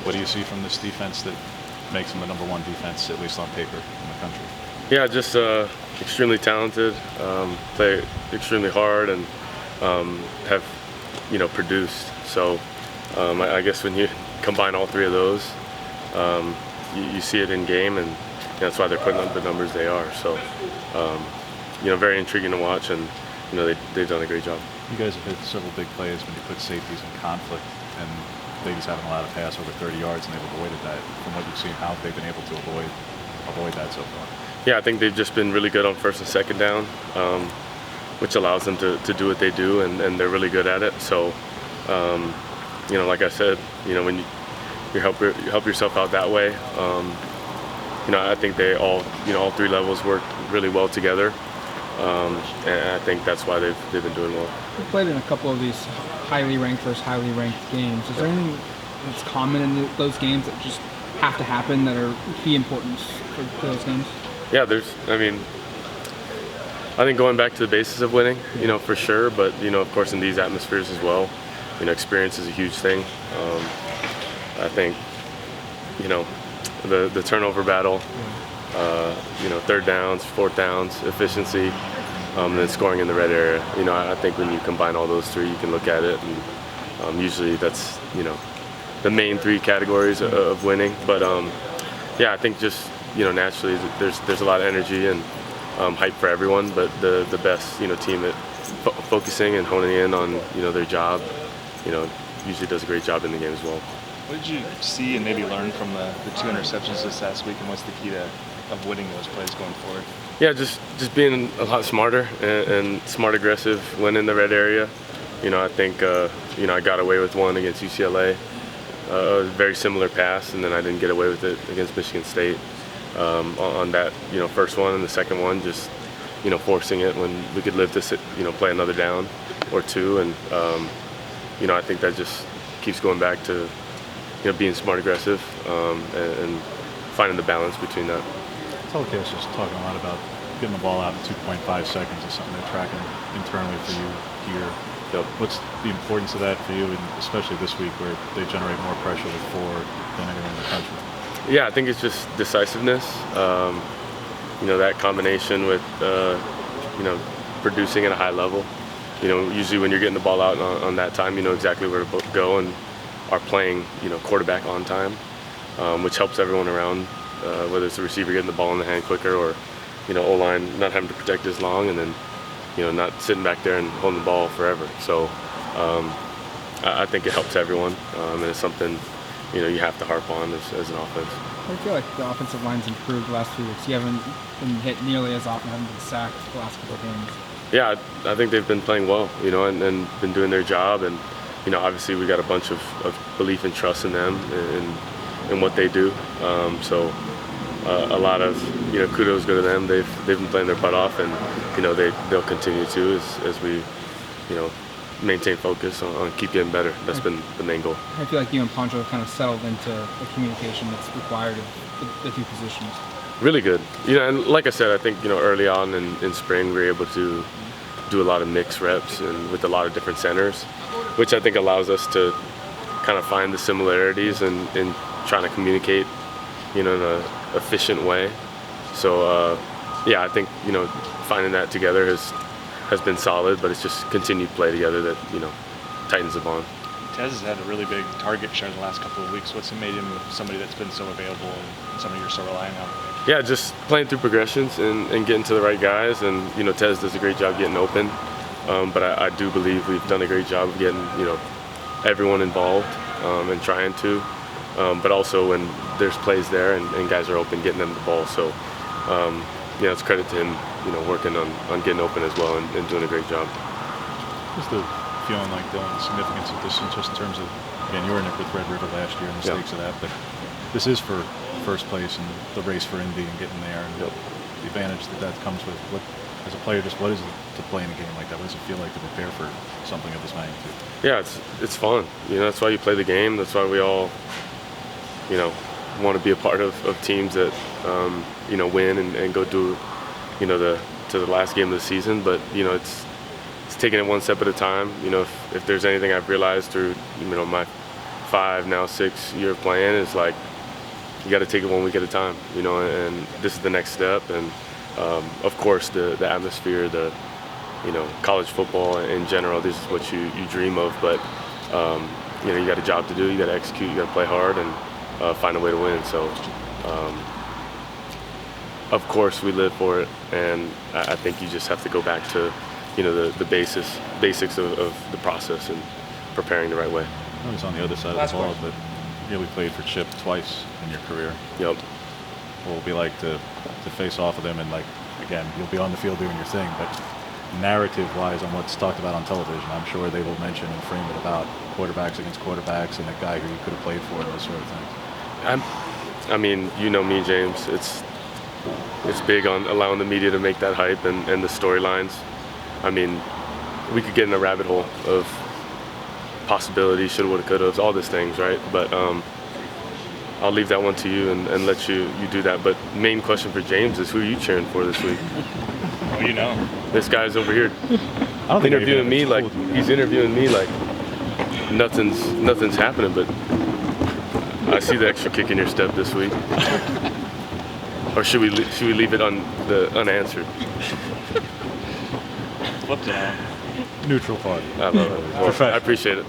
What do you see from this defense that makes them the #1 defense, at least on paper, in the country? Yeah, just extremely talented, play extremely hard, and have produced. So I guess when you combine all three of those, you see it in game, and that's why they're putting up the numbers they are. So very intriguing to watch, and they've done a great job. You guys have hit several big plays when you put safeties in conflict, and they just haven't allowed a pass over 30 yards, and they've avoided that. From what you've seen, how they've been able to avoid that so far? Yeah, I think they've just been really good on first and second down, which allows them to do what they do, and they're really good at it. So, like I said, when you help yourself out that way, I think they all three levels work really well together, and I think that's why they've been doing well. You played in a couple of these highly ranked versus highly ranked games. Is there anything that's common in those games that just have to happen that are key importance for those games? Yeah, I think going back to the basis of winning, for sure, but, of course in these atmospheres as well, experience is a huge thing. I think, the turnover battle, third downs, fourth downs, efficiency, and then scoring in the red area. I think when you combine all those three, you can look at it, and usually that's, the main three categories of winning. But I think just, naturally there's a lot of energy and hype for everyone, but the best team at focusing and honing in on their job, usually does a great job in the game as well. What did you see and maybe learn from the 2 interceptions this last week, and what's the key of winning those plays going forward? Yeah, just being a lot smarter and smart aggressive when in the red area. I think I got away with one against UCLA, a very similar pass, and then I didn't get away with it against Michigan State. On that first one, and the second one just forcing it when we could live to play another down or two, and I think that just keeps going back to being smart aggressive, and finding the balance between that. Telecast just talking a lot about getting the ball out in 2.5 seconds is something they're tracking internally for you here. Yep. What's the importance of that for you, and especially this week where they generate more pressure with 4 than anyone in the country? Yeah, I think it's just decisiveness. That combination with producing at a high level. Usually when you're getting the ball out on that time, you know exactly where to go, and are playing quarterback on time, which helps everyone around, whether it's the receiver getting the ball in the hand quicker, or O-line not having to protect as long, and then not sitting back there and holding the ball forever. So I think it helps everyone, and it's something you have to harp on as an offense. I feel like the offensive line's improved the last few weeks. You haven't been hit nearly as often, haven't been sacked the last couple of games. Yeah, I think they've been playing well, and been doing their job, and obviously we got a bunch of belief and trust in them and what they do. So a lot of kudos go to them. They've been playing their butt off, and they'll continue to as we maintain focus on keep getting better. That's been the main goal. I feel like you and Poncho have kind of settled into the communication that's required of the two positions. Really good. And like I said, I think early on in spring we were able to do a lot of mixed reps and with a lot of different centers, which I think allows us to kind of find the similarities and trying to communicate in an efficient way. So I think finding that together has been solid, but it's just continued play together that tightens the bond. Tez has had a really big target share in the last couple of weeks. What's made him somebody that's been so available and somebody you're so relying on? Yeah, just playing through progressions and getting to the right guys, and Tez does a great job getting open, but I do believe we've done a great job of getting everyone involved and trying to, but also when there's plays there and guys are open, getting them the ball. So it's credit to him working on getting open as well and doing a great job. What's the feeling like, Dillon, the significance of this, just in terms of, again, you were in it with Red River last year and the stakes of that, but this is for first place and the race for Indy and getting there, and the advantage that comes with. As a player, just what is it to play in a game like that? What does it feel like to prepare for something of this magnitude? Yeah, it's fun. That's why you play the game. That's why we all want to be a part of teams that win and go do to the last game of the season. But it's taking it one step at a time. If there's anything I've realized through my 5, now 6 year plan is like you got to take it 1 week at a time, you know. And this is the next step. And of course, the atmosphere, college football in general, this is what you dream of. But you got a job to do. You got to execute. You got to play hard and find a way to win. So. Of course, we live for it, and I think you just have to go back to, the basics of the process and preparing the right way. I was on the other side of the ball, but you really played for Chip twice in your career. Yep. What will it be like to face off with him? And again, you'll be on the field doing your thing, but narrative-wise on what's talked about on television, I'm sure they will mention and frame it about quarterbacks against quarterbacks and a guy who you could have played for and those sort of things. I mean, you know me, James. It's big on allowing the media to make that hype and the storylines. I mean, we could get in a rabbit hole of possibilities, shoulda, woulda, coulda, all these things, right? But I'll leave that one to you and let you do that. But main question for James is, who are you cheering for this week? Well, you know. This guy's over here I don't think interviewing me like he's interviewing me like nothing's happening, but I see the extra kick in your step this week. Or should we leave it unanswered? Flipped it on. Neutral party. I love it. Well, I appreciate it.